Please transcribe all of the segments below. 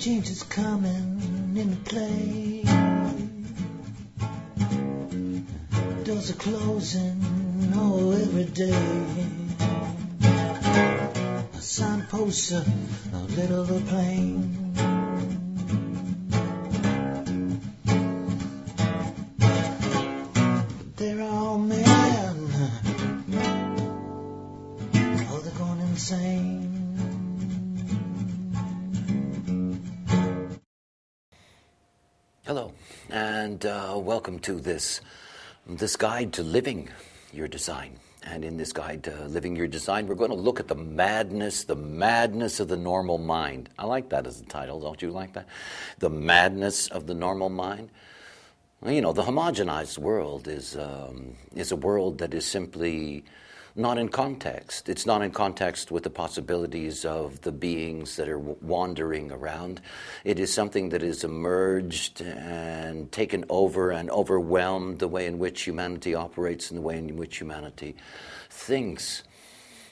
change is coming into play. Doors are closing, oh, every day. A signpost, a little of a plane. They're all men, oh, they're going insane. Hello, and welcome to this guide to living your design. And in this guide to living your design, we're going to look at the madness of the normal mind. I like that as a title, don't you like that? The madness of the normal mind. Well, you know, the homogenized world is a world that is simply not in context. It's not in context with the possibilities of the beings that are wandering around. It is something that is emerged and taken over and overwhelmed the way in which humanity operates and the way in which humanity thinks.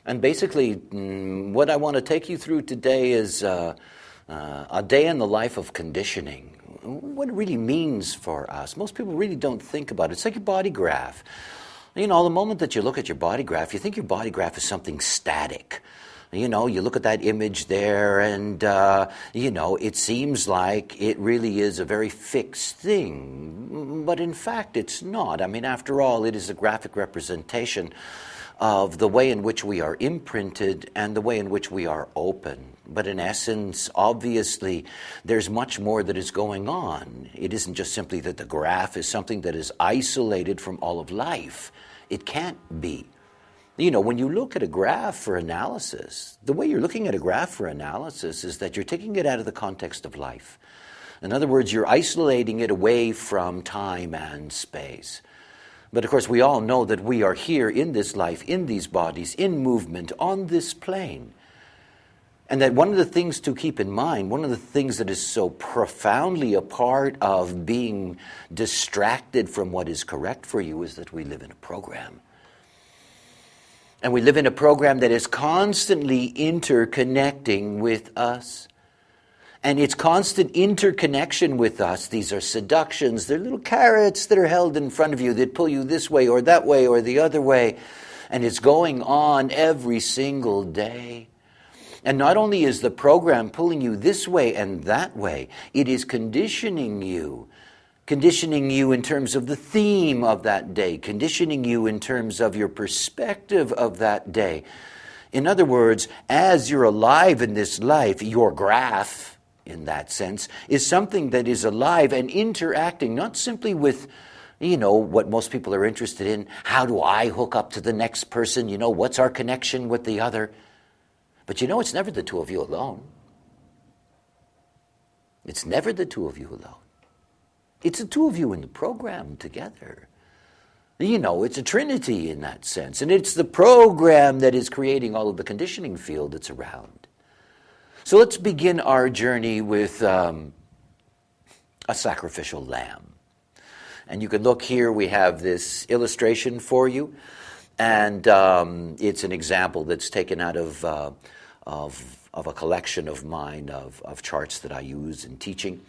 And basically, what I want to take you through today is a day in the life of conditioning. What it really means for us. Most people really don't think about it. It's like your body graph. You know, the moment that you look at your body graph, you think your body graph is something static. You know, you look at that image there and, you know, it seems like it really is a very fixed thing. But in fact, it's not. I mean, after all, it is a graphic representation of the way in which we are imprinted and the way in which we are open. But in essence, obviously, there's much more that is going on. It isn't just simply that the graph is something that is isolated from all of life. It can't be. You know, when you look at a graph for analysis, the way you're looking at a graph for analysis is that you're taking it out of the context of life. In other words, you're isolating it away from time and space. But of course, we all know that we are here in this life, in these bodies, in movement, on this plane. And that one of the things to keep in mind, one of the things that is so profoundly a part of being distracted from what is correct for you is that we live in a program. And we live in a program that is constantly interconnecting with us. And its constant interconnection with us, these are seductions, they're little carrots that are held in front of you that pull you this way or that way or the other way. And it's going on every single day. And not only is the program pulling you this way and that way, it is conditioning you in terms of the theme of that day, conditioning you in terms of your perspective of that day. In other words, as you're alive in this life, your graph, in that sense, is something that is alive and interacting, not simply with, you know, what most people are interested in. How do I hook up to the next person? You know, what's our connection with the other? But you know, it's never the two of you alone. It's never the two of you alone. It's the two of you in the program together. You know, it's a trinity in that sense. And it's the program that is creating all of the conditioning field that's around. So let's begin our journey with a sacrificial lamb. And you can look here, we have this illustration for you. And it's an example that's taken out of a collection of mine of charts that I use in teaching.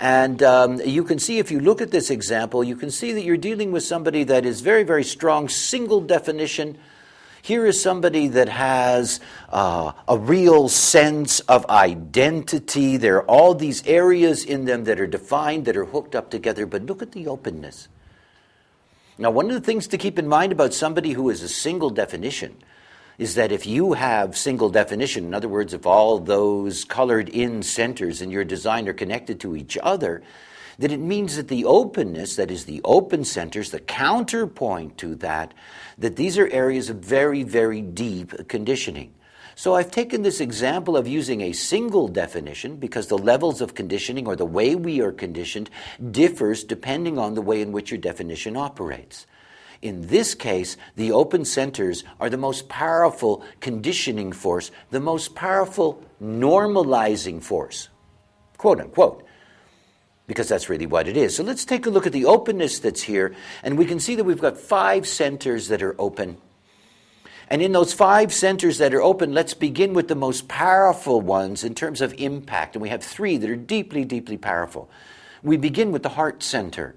And you can see, if you look at this example, you can see that you're dealing with somebody that is very, very strong, single definition. Here is somebody that has a real sense of identity. There are all these areas in them that are defined, that are hooked up together, but look at the openness. Now, one of the things to keep in mind about somebody who is a single definition is that if you have single definition, in other words, if all those colored in centers in your design are connected to each other, that it means that the openness, that is the open centers, the counterpoint to that these are areas of very, very deep conditioning. So I've taken this example of using a single definition because the levels of conditioning or the way we are conditioned differs depending on the way in which your definition operates. In this case, the open centers are the most powerful conditioning force, the most powerful normalizing force, quote unquote, because that's really what it is. So let's take a look at the openness that's here, and we can see that we've got 5 centers that are open. And in those 5 centers that are open, let's begin with the most powerful ones in terms of impact. And we have 3 that are deeply, deeply powerful. We begin with the heart center.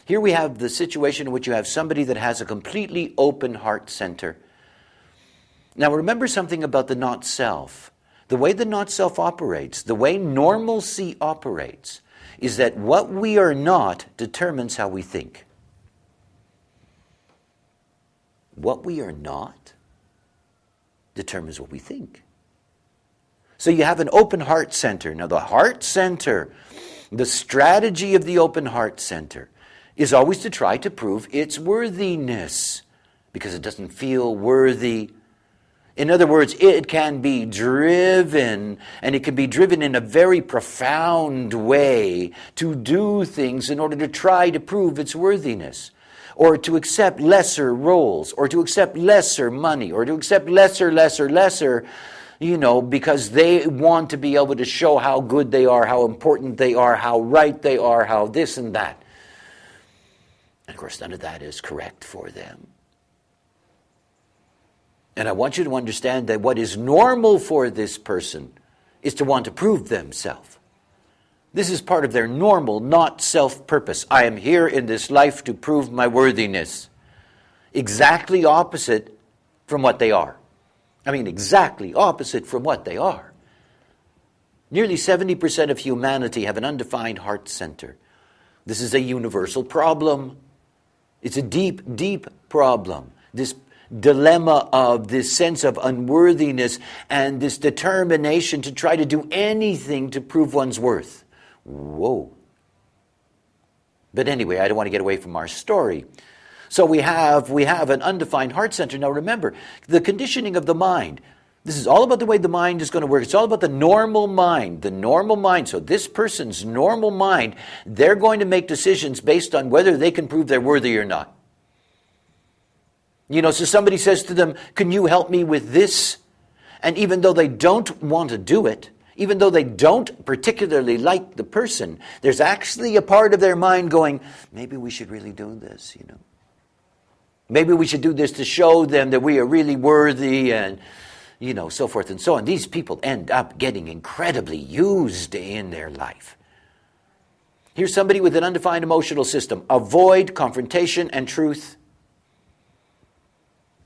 Here we have the situation in which you have somebody that has a completely open heart center. Now remember something about the not self. The way the not self operates, the way normalcy operates, is that what we are not determines how we think. What we are not determines what we think. So you have an open heart center. Now the heart center, the strategy of the open heart center is always to try to prove its worthiness because it doesn't feel worthy. In other words, it can be driven, and it can be driven in a very profound way to do things in order to try to prove its worthiness, or to accept lesser roles, or to accept lesser money, or to accept lesser, because they want to be able to show how good they are, how important they are, how right they are, how this and that. And of course, none of that is correct for them. And I want you to understand that what is normal for this person is to want to prove themselves. This is part of their normal, not self-purpose. I am here in this life to prove my worthiness. Exactly opposite from what they are. Exactly opposite from what they are. Nearly 70% of humanity have an undefined heart center. This is a universal problem. It's a deep, deep problem. This dilemma of this sense of unworthiness and this determination to try to do anything to prove one's worth. Whoa. But anyway, I don't want to get away from our story. So we have an undefined heart center. Now remember, the conditioning of the mind. This is all about the way the mind is going to work. It's all about the normal mind. The normal mind. So this person's normal mind, they're going to make decisions based on whether they can prove they're worthy or not. So somebody says to them, can you help me with this? And even though they don't want to do it, even though they don't particularly like the person, there's actually a part of their mind going, maybe we should really do this, Maybe we should do this to show them that we are really worthy and, so forth and so on. These people end up getting incredibly used in their life. Here's somebody with an undefined emotional system. Avoid confrontation and truth.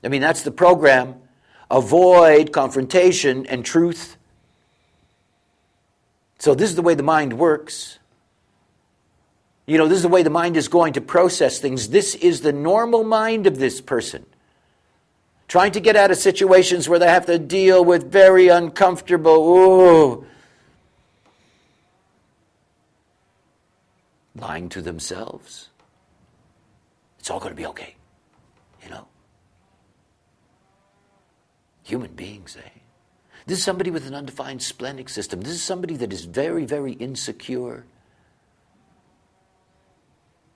That's the program. Avoid confrontation and truth. So this is the way the mind works. This is the way the mind is going to process things. This is the normal mind of this person. Trying to get out of situations where they have to deal with very uncomfortable, lying to themselves. It's all going to be okay, Human beings, This is somebody with an undefined splenic system. This is somebody that is very, very insecure.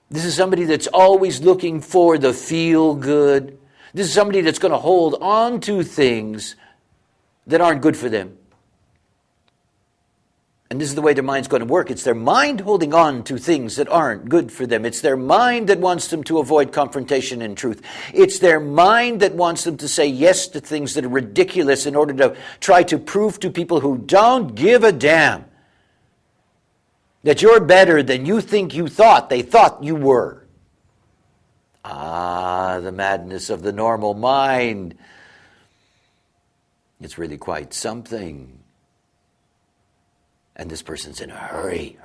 This is somebody that's always looking for the feel good. This is somebody that's going to hold on to things that aren't good for them. And this is the way their mind's going to work. It's their mind holding on to things that aren't good for them. It's their mind that wants them to avoid confrontation and truth. It's their mind that wants them to say yes to things that are ridiculous in order to try to prove to people who don't give a damn that you're better than you think you thought they thought you were. The madness of the normal mind. It's really quite something. And this person's in a hurry.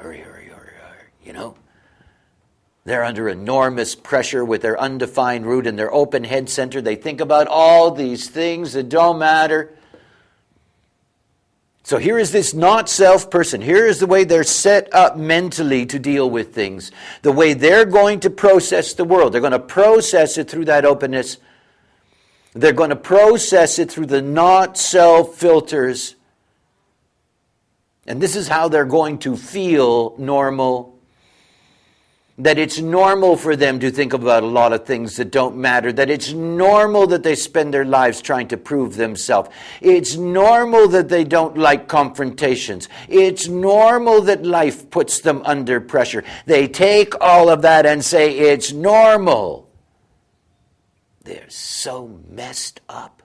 They're under enormous pressure with their undefined root and their open head center. They think about all these things that don't matter. So here is this not self person. Here is the way they're set up mentally to deal with things. The way they're going to process the world. They're going to process it through that openness. They're going to process it through the not self filters. And this is how they're going to feel normal. That it's normal for them to think about a lot of things that don't matter. That it's normal that they spend their lives trying to prove themselves. It's normal that they don't like confrontations. It's normal that life puts them under pressure. They take all of that and say it's normal. They're so messed up.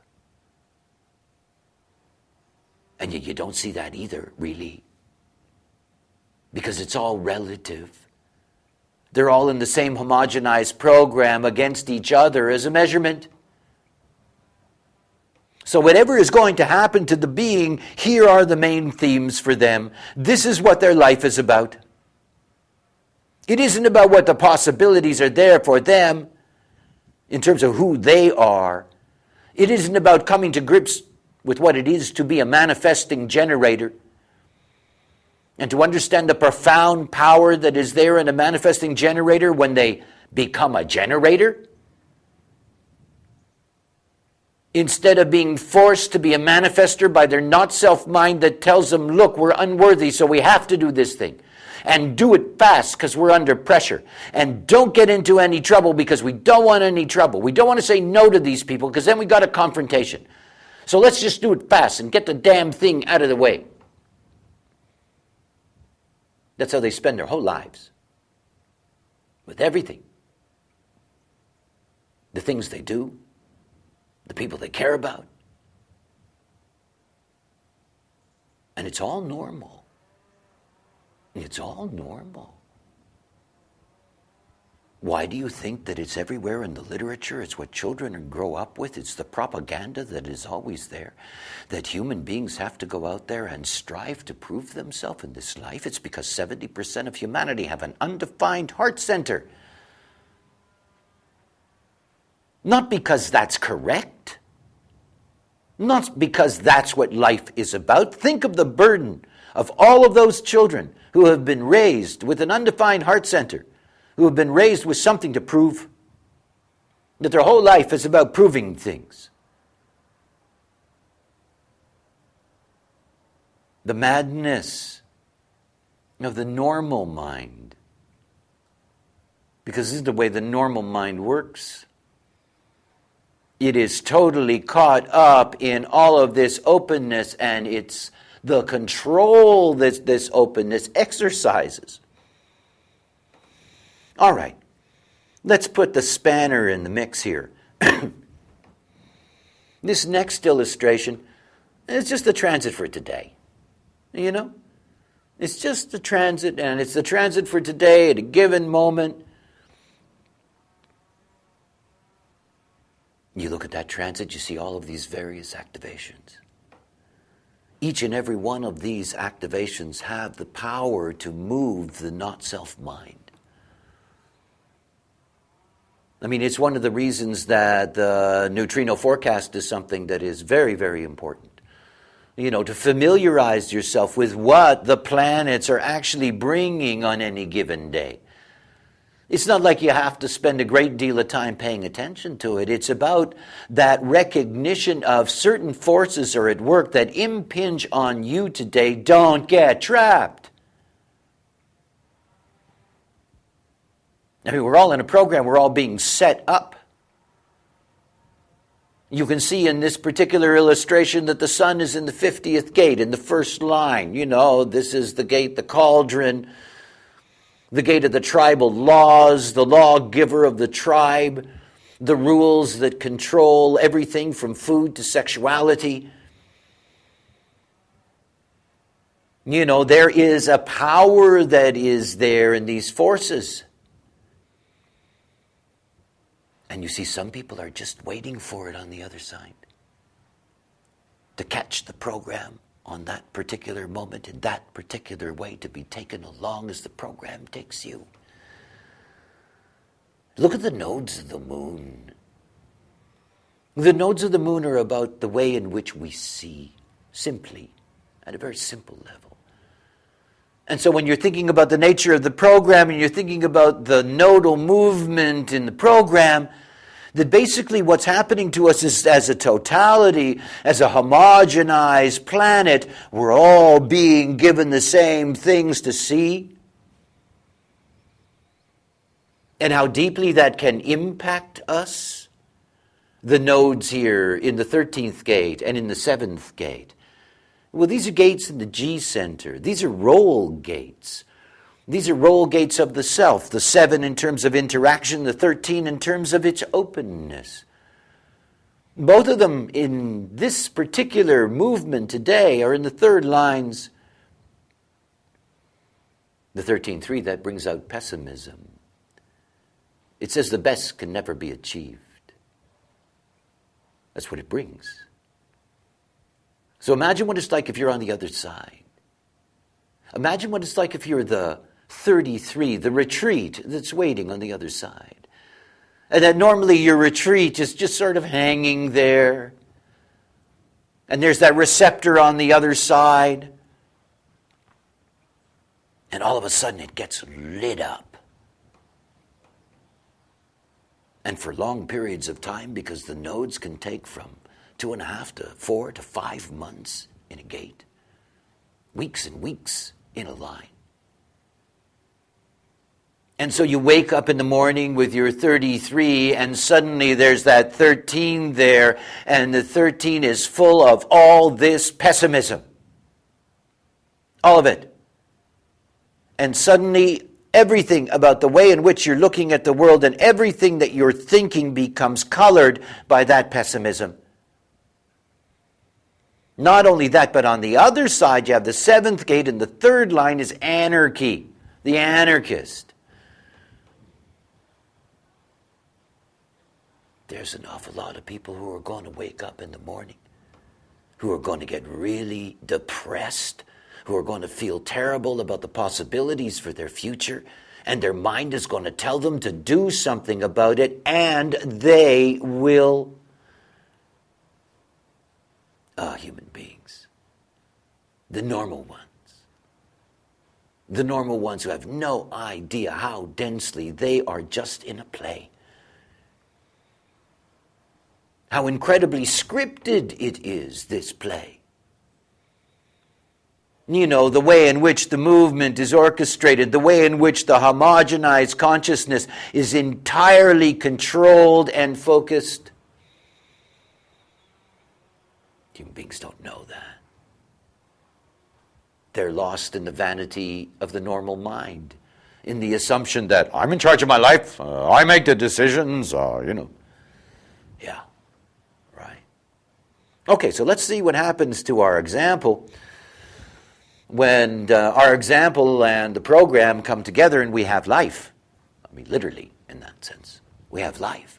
And yet you don't see that either, really. Because it's all relative. They're all in the same homogenized program against each other as a measurement. So whatever is going to happen to the being, here are the main themes for them. This is what their life is about. It isn't about what the possibilities are there for them in terms of who they are. It isn't about coming to grips with what it is to be a manifesting generator and to understand the profound power that is there in a manifesting generator when they become a generator. Instead of being forced to be a manifester by their not-self mind that tells them, look, we're unworthy, so we have to do this thing. And do it fast because we're under pressure. And don't get into any trouble because we don't want any trouble. We don't want to say no to these people because then we got a confrontation. So let's just do it fast and get the damn thing out of the way. That's how they spend their whole lives. With everything. The things they do. The people they care about. And it's all normal. It's all normal. Why do you think that it's everywhere in the literature? It's what children grow up with. It's the propaganda that is always there. That human beings have to go out there and strive to prove themselves in this life. It's because 70% of humanity have an undefined heart center. Not because that's correct. Not because that's what life is about. Think of the burden of all of those children who have been raised with an undefined heart center, who have been raised with something to prove, that their whole life is about proving things. The madness of the normal mind, because this is the way the normal mind works. It is totally caught up in all of this openness, and it's the control that this openness exercises. All right, let's put the spanner in the mix here. This next illustration is just the transit for today. You know? It's just the transit, and it's the transit for today at a given moment. You look at that transit, you see all of these various activations. Each and every one of these activations have the power to move the not-self mind. I mean, it's one of the reasons that the neutrino forecast is something that is very, very important. You know, to familiarize yourself with what the planets are actually bringing on any given day. It's not like you have to spend a great deal of time paying attention to it. It's about that recognition of certain forces are at work that impinge on you today. Don't get trapped. I mean, we're all in a program. We're all being set up. You can see in this particular illustration that the sun is in the 50th gate, in the first line. You know, this is the gate, the cauldron, the gate of the tribal laws, the lawgiver of the tribe, the rules that control everything from food to sexuality. You know, there is a power that is there in these forces. And you see, some people are just waiting for it on the other side. To catch the program on that particular moment, in that particular way, to be taken along as the program takes you. Look at the nodes of the moon. The nodes of the moon are about the way in which we see, simply, at a very simple level. And so when you're thinking about the nature of the program and you're thinking about the nodal movement in the program, that basically what's happening to us is as a totality, as a homogenized planet, we're all being given the same things to see. And how deeply that can impact us. The nodes here in the 13th gate and in the 7th gate. Well, these are gates in the G center. These are roll gates. These are roll gates of the self, the 7 in terms of interaction, the 13 in terms of its openness. Both of them in this particular movement today are in the third lines. The 13.3, that brings out pessimism. It says the best can never be achieved. That's what it brings. So imagine what it's like if you're on the other side. Imagine what it's like if you're the 33, the retreat that's waiting on the other side. And that normally your retreat is just sort of hanging there. And there's that receptor on the other side. And all of a sudden it gets lit up. And for long periods of time, because the nodes can take from 2.5 to 4 to 5 months in a gate. Weeks and weeks in a line. And so you wake up in the morning with your 33, and suddenly there's that 13 there, and the 13 is full of all this pessimism. All of it. And suddenly everything about the way in which you're looking at the world and everything that you're thinking becomes colored by that pessimism. Not only that, but on the other side you have the 7th gate, and the 3rd line is anarchy, the anarchist. There's an awful lot of people who are going to wake up in the morning, who are going to get really depressed, who are going to feel terrible about the possibilities for their future, and their mind is going to tell them to do something about it, and they will. Human beings, the normal ones who have no idea how densely they are just in a play. How incredibly scripted it is, this play. You know, the way in which the movement is orchestrated, the way in which the homogenized consciousness is entirely controlled and focused. Human beings don't know that. They're lost in the vanity of the normal mind, in the assumption that I'm in charge of my life, I make the decisions, Yeah, right. Okay, so let's see what happens to our example when our example and the program come together and we have life. I mean, literally, in that sense. We have life.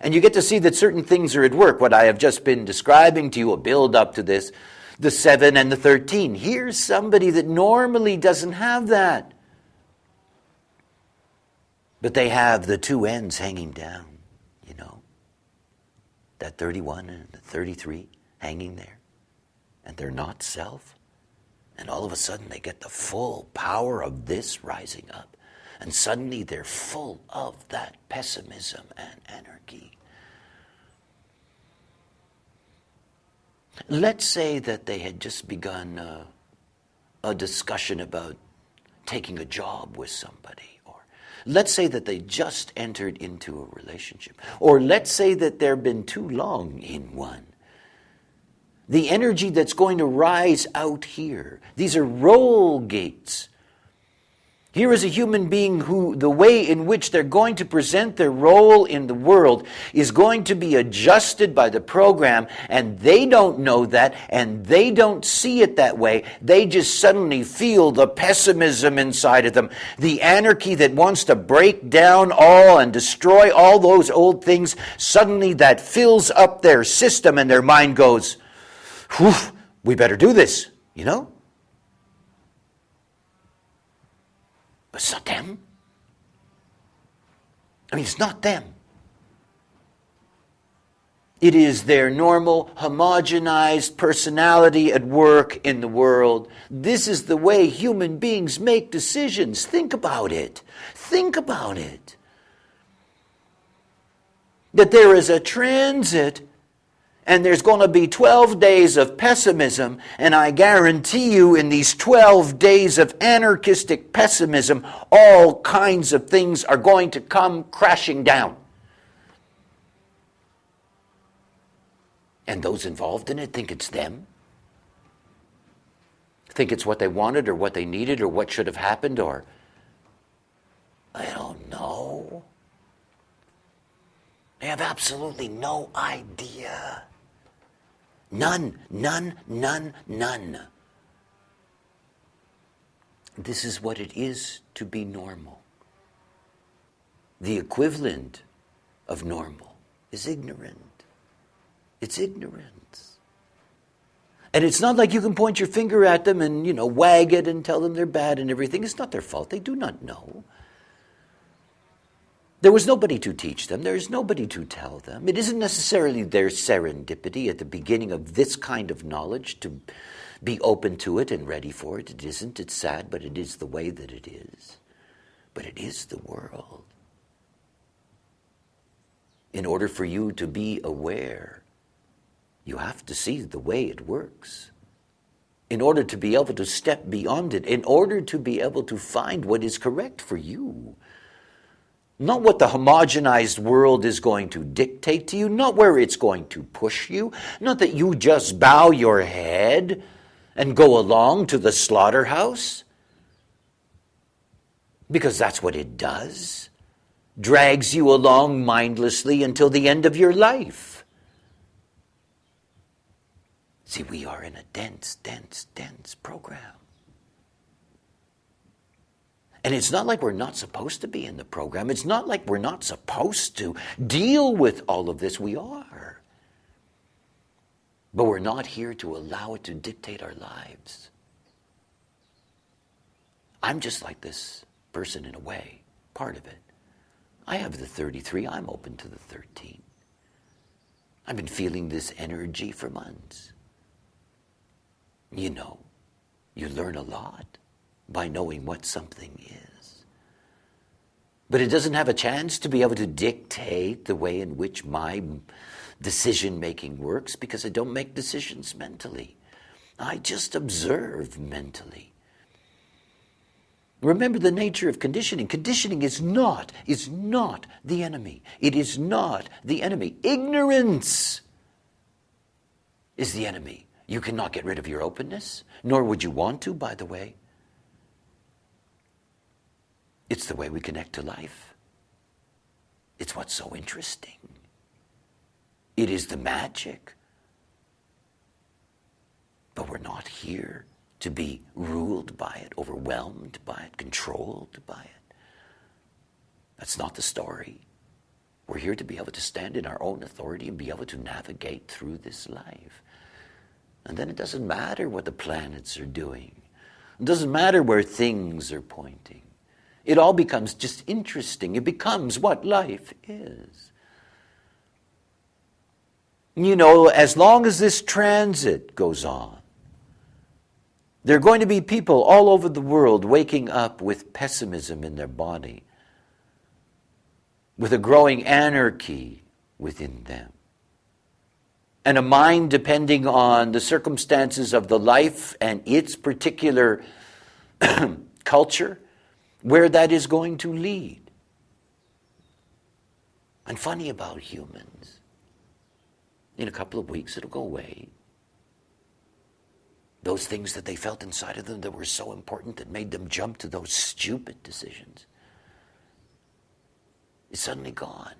And you get to see that certain things are at work. What I have just been describing to you, a build up to this, the 7 and the 13. Here's somebody that normally doesn't have that. But they have the 2 ends hanging down, That 31 and the 33 hanging there. And they're not self. And all of a sudden they get the full power of this rising up. And suddenly they're full of that pessimism and anarchy. Let's say that they had just begun a discussion about taking a job with somebody. Or let's say that they just entered into a relationship. Or let's say that they've been too long in one. The energy that's going to rise out here, these are roll gates. Here is a human being who, the way in which they're going to present their role in the world is going to be adjusted by the program, and they don't know that, and they don't see it that way. They just suddenly feel the pessimism inside of them, the anarchy that wants to break down all and destroy all those old things. Suddenly that fills up their system, and their mind goes, whew, we better do this, But it's not them. It's not them. It is their normal, homogenized personality at work in the world. This is the way human beings make decisions. Think about it. Think about it. That there is a transit, and there's going to be 12 days of pessimism, and I guarantee you in these 12 days of anarchistic pessimism, all kinds of things are going to come crashing down. And those involved in it think it's them. Think it's what they wanted or what they needed or what should have happened, or I don't know. They have absolutely no idea. None, none, none, none. This is what it is to be normal. The equivalent of normal is ignorant. It's ignorance. And it's not like you can point your finger at them and, wag it and tell them they're bad and everything. It's not their fault. They do not know. There was nobody to teach them. There is nobody to tell them. It isn't necessarily their serendipity at the beginning of this kind of knowledge to be open to it and ready for it. It isn't. It's sad, but it is the way that it is. But it is the world. In order for you to be aware, you have to see the way it works. In order to be able to step beyond it, in order to be able to find what is correct for you. Not what the homogenized world is going to dictate to you, not where it's going to push you, not that you just bow your head and go along to the slaughterhouse, because that's what it does. Drags you along mindlessly until the end of your life. See, we are in a dense, dense, dense program. And it's not like we're not supposed to be in the program. It's not like we're not supposed to deal with all of this. We are. But we're not here to allow it to dictate our lives. I'm just like this person in a way, part of it. I have the 33. I'm open to the 13. I've been feeling this energy for months. You learn a lot by knowing what something is. But it doesn't have a chance to be able to dictate the way in which my decision-making works, because I don't make decisions mentally. I just observe mentally. Remember the nature of conditioning. Conditioning is not the enemy. It is not the enemy. Ignorance is the enemy. You cannot get rid of your openness, nor would you want to, by the way. It's the way we connect to life. It's what's so interesting. It is the magic. But we're not here to be ruled by it, overwhelmed by it, controlled by it. That's not the story. We're here to be able to stand in our own authority and be able to navigate through this life. And then it doesn't matter what the planets are doing. It doesn't matter where things are pointing. It all becomes just interesting. It becomes what life is. As long as this transit goes on, there are going to be people all over the world waking up with pessimism in their body, with a growing anarchy within them, and a mind depending on the circumstances of the life and its particular culture, where that is going to lead. And funny about humans, in a couple of weeks it'll go away. Those things that they felt inside of them that were so important that made them jump to those stupid decisions is suddenly gone.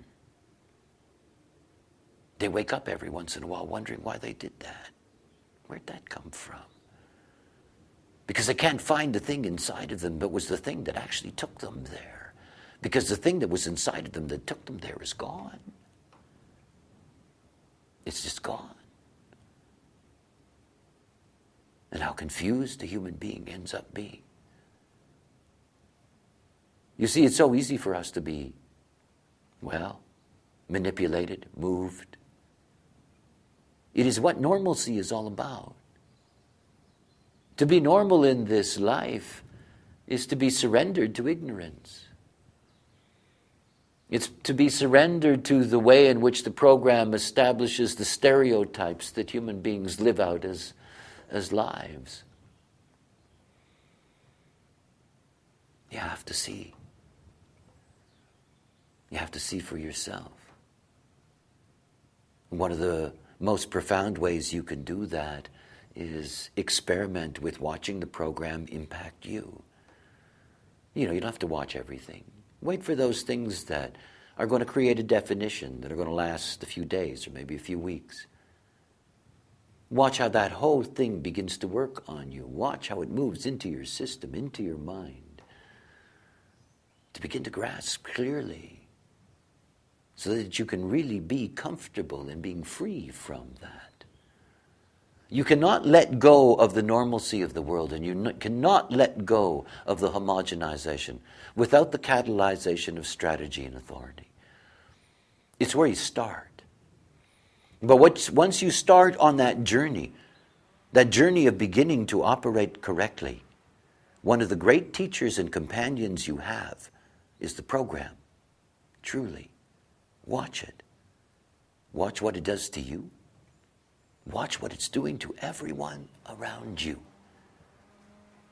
They wake up every once in a while wondering why they did that. Where'd that come from? Because they can't find the thing inside of them that was the thing that actually took them there. Because the thing that was inside of them that took them there is gone. It's just gone. And how confused a human being ends up being. You see, it's so easy for us to be, manipulated, moved. It is what normalcy is all about. To be normal in this life is to be surrendered to ignorance. It's to be surrendered to the way in which the program establishes the stereotypes that human beings live out as lives. You have to see. You have to see for yourself. One of the most profound ways you can do that is experiment with watching the program impact you. You don't have to watch everything. Wait for those things that are going to create a definition that are going to last a few days or maybe a few weeks. Watch how that whole thing begins to work on you. Watch how it moves into your system, into your mind, to begin to grasp clearly so that you can really be comfortable in being free from that. You cannot let go of the normalcy of the world, and you cannot let go of the homogenization without the catalyzation of strategy and authority. It's where you start. But once you start on that journey of beginning to operate correctly, one of the great teachers and companions you have is the program. Truly. Watch it. Watch what it does to you. Watch what it's doing to everyone around you.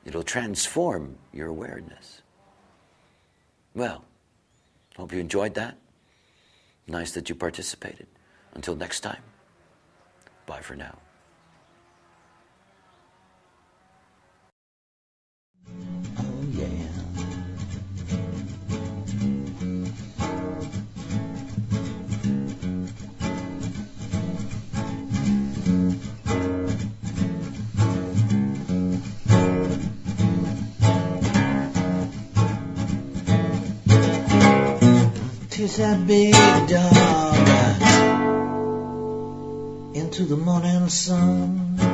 It'll transform your awareness. Well, hope you enjoyed that. Nice that you participated. Until next time, bye for now. Oh yeah. Tis that big dog into the morning sun.